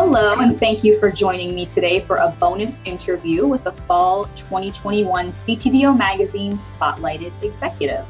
Hello, and thank you for joining me today for a bonus interview with the Fall 2021 CTDO Magazine Spotlighted Executive.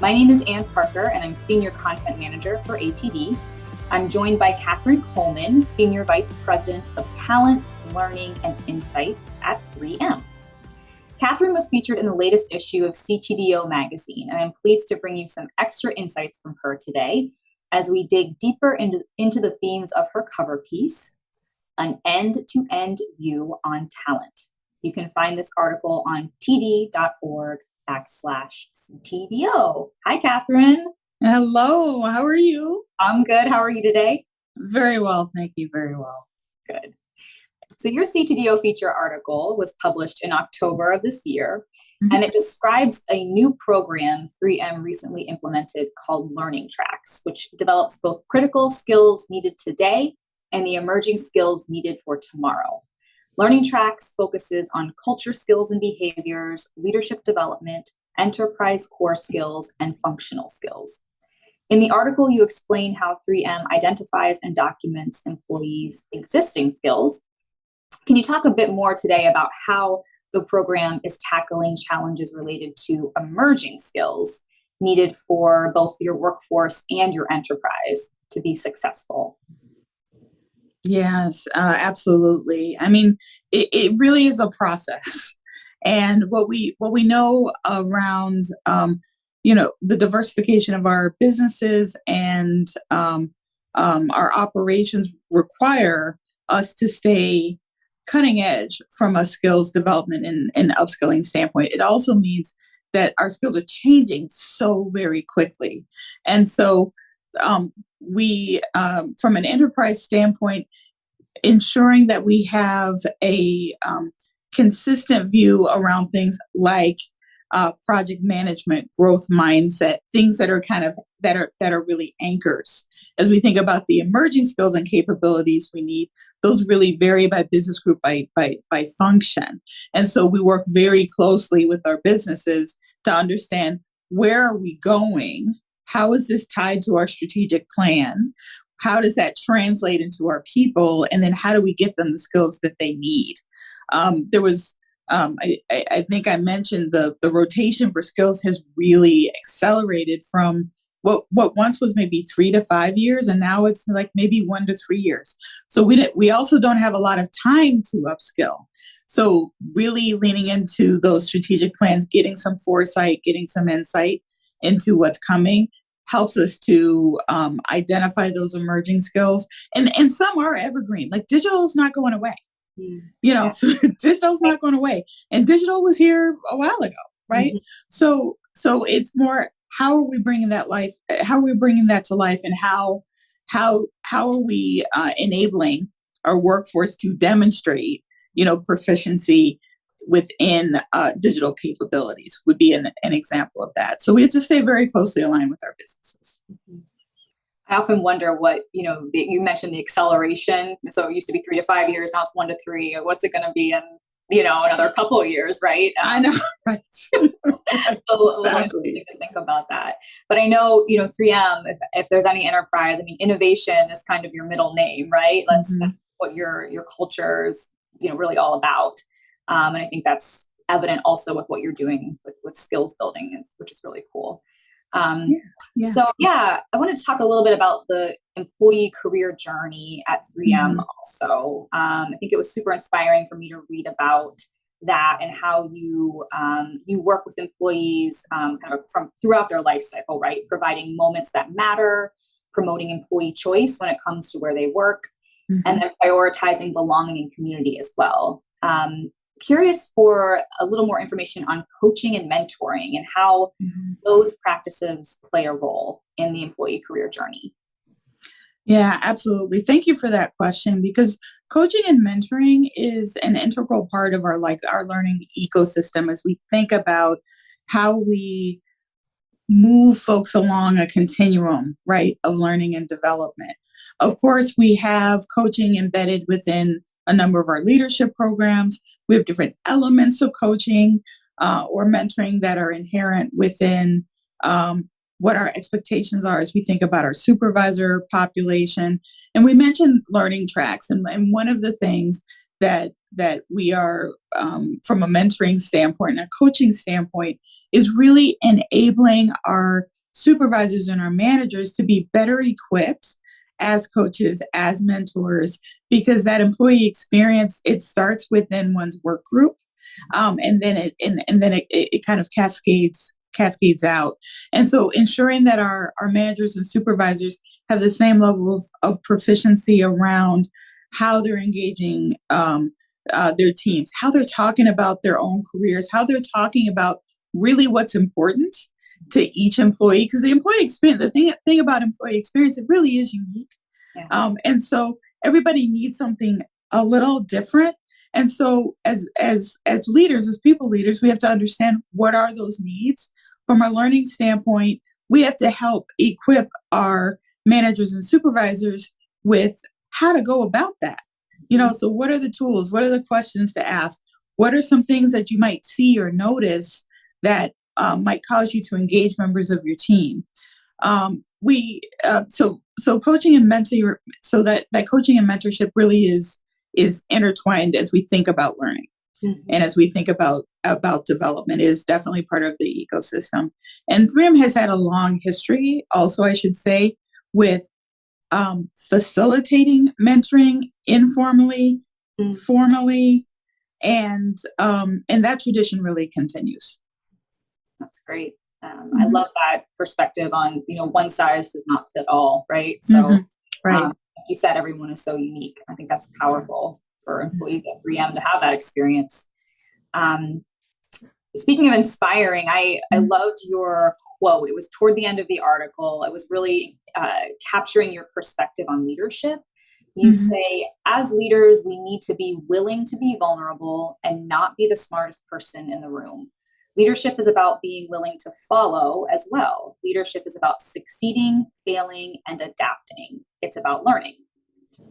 My name is Ann Parker, and I'm Senior Content Manager for ATD. I'm joined by Kathryn Coleman, Senior Vice President of Talent, Learning, and Insights at 3M. Kathryn was featured in the latest issue of CTDO Magazine, and I'm pleased to bring you some extra insights from her today as we dig deeper into the themes of her cover piece, An End-to-End View on Talent. You can find this article on td.org/CTDO. Hi, Kathryn. Hello, how are you? I'm good. How are you today? Very well, thank you. Very well. Good. So your CTDO feature article was published in October of this year, and it describes a new program 3M recently implemented called Learning Tracks, which develops both critical skills needed today and the emerging skills needed for tomorrow. Learning Tracks focuses on culture skills and behaviors, leadership development, enterprise core skills, and functional skills. In the article, you explain how 3M identifies and documents employees' existing skills. Can you talk a bit more today about how the program is tackling challenges related to emerging skills needed for both your workforce and your enterprise to be successful? Yes, absolutely. I mean, it really is a process. And what we know around, the diversification of our businesses and our operations require us to stay cutting edge from a skills development and upskilling standpoint. It also means that our skills are changing so very quickly. And so we, from an enterprise standpoint, ensuring that we have a consistent view around things like project management, growth mindset, things that are that are really anchors. As we think about the emerging skills and capabilities we need, those really vary by business group, by function. And so we work very closely with our businesses to understand, where are we going? How is this tied to our strategic plan? How does that translate into our people? And then how do we get them the skills that they need? I think I mentioned the rotation for skills has really accelerated from what once was maybe 3 to 5 years, and now it's like maybe 1 to 3 years. So we also don't have a lot of time to upskill. So really leaning into those strategic plans, getting some foresight, getting some insight into what's coming, helps us to identify those emerging skills. And some are evergreen, like digital is not going away. So digital's not going away. And digital was here a while ago, right? Mm-hmm. So it's more, how are we bringing that life? How are we bringing that to life? And how are we enabling our workforce to demonstrate, proficiency within digital capabilities would be an example of that. So we have to stay very closely aligned with our businesses. Mm-hmm. I often wonder what, you mentioned the acceleration. So it used to be 3 to 5 years. Now it's 1 to 3. What's it going to be in, another couple of years, right? I know. Right. Exactly. To think about that. But I know, 3M, if there's any enterprise, innovation is kind of your middle name, right? That's what your culture is, really all about. And I think that's evident also with what you're doing with skills building, which is really cool. So I wanted to talk a little bit about the employee career journey at 3M also. I think it was super inspiring for me to read about that and how you work with employees kind of from throughout their life cycle, right? Providing moments that matter, promoting employee choice when it comes to where they work, and then prioritizing belonging and community as well. Curious for a little more information on coaching and mentoring and how those practices play a role in the employee career journey. Yeah, absolutely. Thank you for that question, because coaching and mentoring is an integral part of our learning ecosystem as we think about how we move folks along a continuum, right, of learning and development. Of course, we have coaching embedded within a number of our leadership programs. We have different elements of coaching or mentoring that are inherent within what our expectations are as we think about our supervisor population. And we mentioned learning tracks. And one of the things that we are, from a mentoring standpoint and a coaching standpoint, is really enabling our supervisors and our managers to be better equipped as coaches, as mentors, because that employee experience, it starts within one's work group. And then it kind of cascades out. And so ensuring that our managers and supervisors have the same level of proficiency around how they're engaging their teams, how they're talking about their own careers, how they're talking about really what's important to each employee. Because the employee experience, the thing about employee experience, it really is unique. Yeah. And so everybody needs something a little different. And so as leaders, as people leaders, we have to understand what are those needs. From a learning standpoint, we have to help equip our managers and supervisors with how to go about that. So what are the tools? What are the questions to ask? What are some things that you might see or notice that might cause you to engage members of your team? So coaching and mentoring, so that coaching and mentorship really is intertwined as we think about learning. Mm-hmm. And as we think about development, is definitely part of the ecosystem. And 3M has had a long history, also, I should say, with facilitating mentoring informally, formally, and that tradition really continues. That's great. I love that perspective on, one size does not fit all, right? So, right. Like you said, everyone is so unique. I think that's powerful for employees at 3M to have that experience. Speaking of inspiring, I loved your quote. It was toward the end of the article. It was really capturing your perspective on leadership. You say, as leaders, we need to be willing to be vulnerable and not be the smartest person in the room. Leadership is about being willing to follow as well. Leadership is about succeeding, failing, and adapting. It's about learning.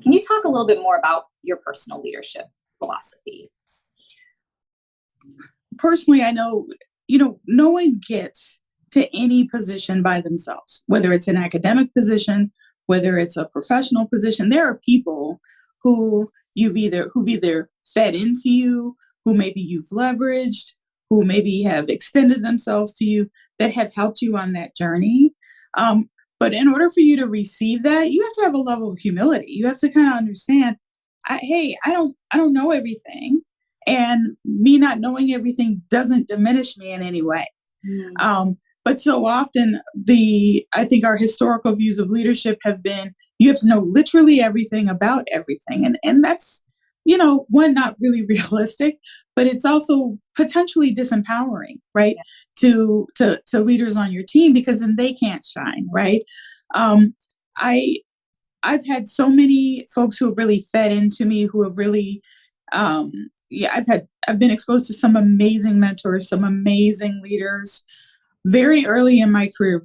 Can you talk a little bit more about your personal leadership philosophy? Personally, I know, no one gets to any position by themselves, whether it's an academic position, whether it's a professional position. There are people who've either fed into you, who maybe you've leveraged, who maybe have extended themselves to you, that have helped you on that journey. But in order for you to receive that, you have to have a level of humility. You have to kind of understand, I don't know everything, and me not knowing everything doesn't diminish me in any way. But so often I think our historical views of leadership have been, you have to know literally everything about everything. And that's, one, not really realistic, but it's also potentially disempowering, right? Yeah. To leaders on your team, because then they can't shine, right? I've had so many folks who have really fed into me, who have really, I've been exposed to some amazing mentors, some amazing leaders. Very early in my career,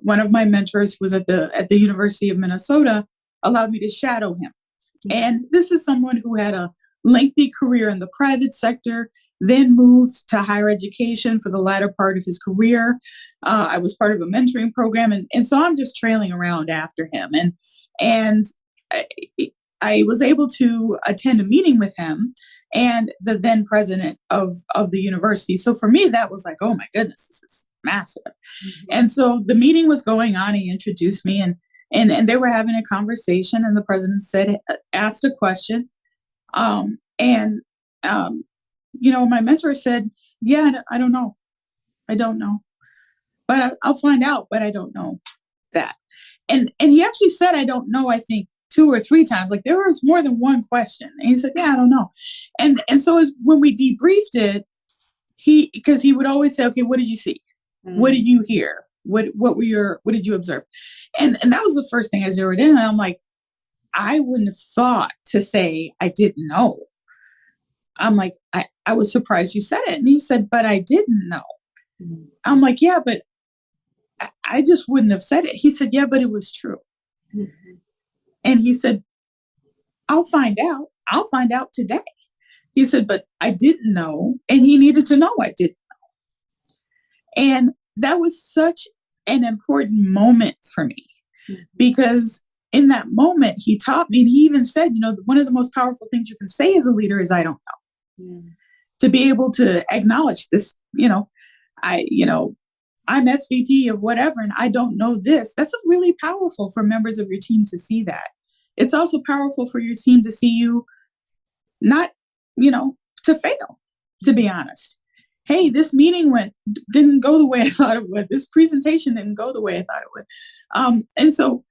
one of my mentors was at the University of Minnesota, allowed me to shadow him. And this is someone who had a lengthy career in the private sector, then moved to higher education for the latter part of his career. I was part of a mentoring program. And so I'm just trailing around after him. And I was able to attend a meeting with him and the then president of the university. So for me, that was like, oh my goodness, this is massive. And so the meeting was going on. He introduced me, and they were having a conversation, and the president asked a question. My mentor said, yeah, I don't know. But I'll find out, but I don't know that. And he actually said, I don't know, I think 2 or 3 times. Like, there was more than one question. And he said, yeah, I don't know. And so when we debriefed it, because he would always say, okay, what did you see? What did you hear? What did you observe? And that was the first thing I zeroed in. And I'm like, I wouldn't have thought to say I didn't know. I'm like, I was surprised you said it. And he said, but I didn't know. I'm like, yeah, but I just wouldn't have said it. He said, yeah, but it was true. And he said, I'll find out. I'll find out today. He said, but I didn't know. And he needed to know I didn't know. And that was such an important moment for me because in that moment, he taught me, and he even said, one of the most powerful things you can say as a leader is, I don't know. To be able to acknowledge this, I'm SVP of whatever, and I don't know this. That's really powerful for members of your team to see that. It's also powerful for your team to see you not, to fail, to be honest. Hey, this meeting didn't go the way I thought it would. This presentation didn't go the way I thought it would. And so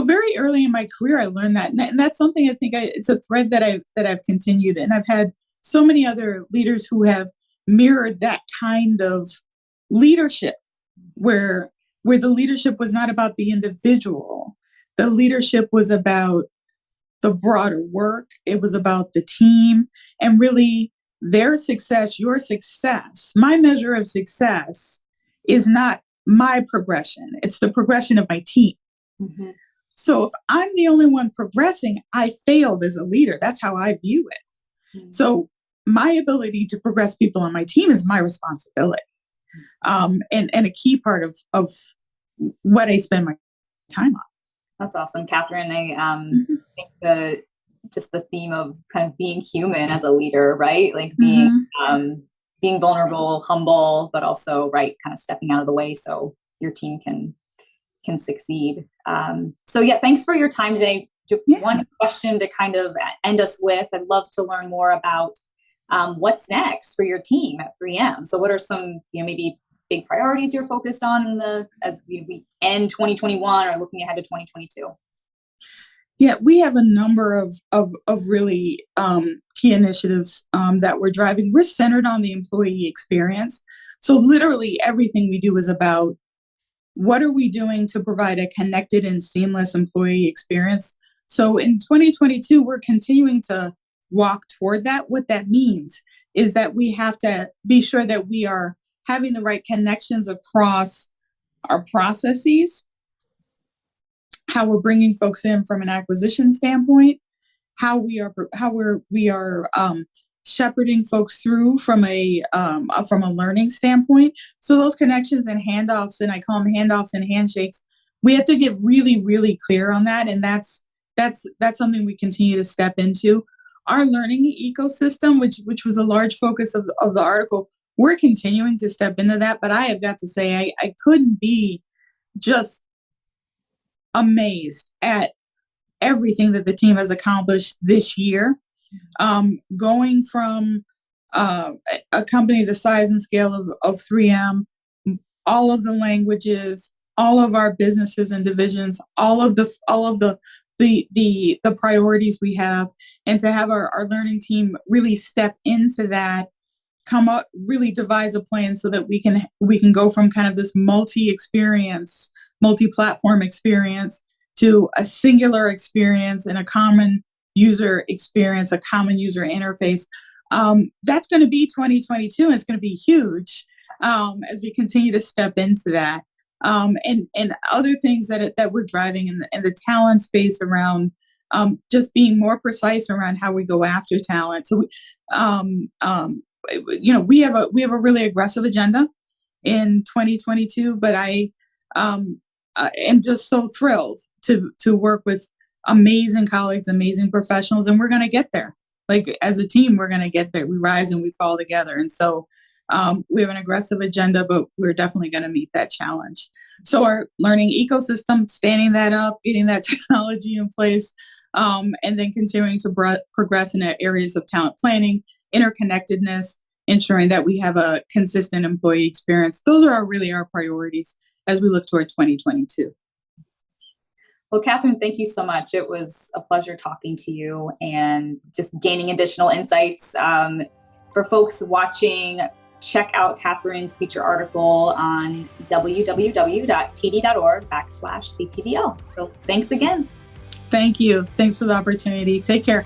very early in my career, I learned that. And that's something I think it's a thread that I've continued. And I've had so many other leaders who have mirrored that kind of leadership where the leadership was not about the individual. The leadership was about the broader work. It was about the team, and really their success, your success. My measure of success is not my progression. It's the progression of my team. Mm-hmm. So if I'm the only one progressing, I failed as a leader. That's how I view it. Mm-hmm. So my ability to progress people on my team is my responsibility. And a key part of what I spend my time on. That's awesome, Kathryn. I think the theme of kind of being human as a leader, right? Like being vulnerable, humble, but also kind of stepping out of the way so your team can succeed. So thanks for your time today. One question to kind of end us with. I'd love to learn more about what's next for your team at 3M. So what are some maybe big priorities you're focused on as we end 2021 or looking ahead to 2022? Yeah, we have a number of really key initiatives that we're driving. We're centered on the employee experience. So literally everything we do is about what are we doing to provide a connected and seamless employee experience. So in 2022, we're continuing to walk toward that. What that means is that we have to be sure that we are having the right connections across our processes, how we're bringing folks in from an acquisition standpoint, how we are shepherding folks through from a learning standpoint. So those connections and handoffs, and I call them handoffs and handshakes, we have to get really, really clear on that, and that's something we continue to step into. Our learning ecosystem, which was a large focus of the article, we're continuing to step into that. But I have got to say, I couldn't be just amazed at everything that the team has accomplished this year. Going from a company the size and scale of 3M, all of the languages, all of our businesses and divisions, all of the priorities we have, and to have our learning team really step into that, come up, really devise a plan so that we can go from kind of this multi-platform experience to a singular experience and a common user experience, a common user interface. That's going to be 2022, and it's going to be huge as we continue to step into that. And other things that we're driving in the talent space around just being more precise around how we go after talent. So, we have a really aggressive agenda in 2022, but I am just so thrilled to work with amazing colleagues, amazing professionals, and we're going to get there. Like as a team, we're going to get there. We rise and we fall together. And so we have an aggressive agenda, but we're definitely going to meet that challenge. So our learning ecosystem, standing that up, getting that technology in place, and then continuing to progress in areas of talent planning, interconnectedness, ensuring that we have a consistent employee experience. Those are really our priorities as we look toward 2022. Well, Kathryn, thank you so much. It was a pleasure talking to you and just gaining additional insights. For folks watching, check out Kathryn's feature article on www.td.org/CTDL. So thanks again. Thank you. Thanks for the opportunity. Take care.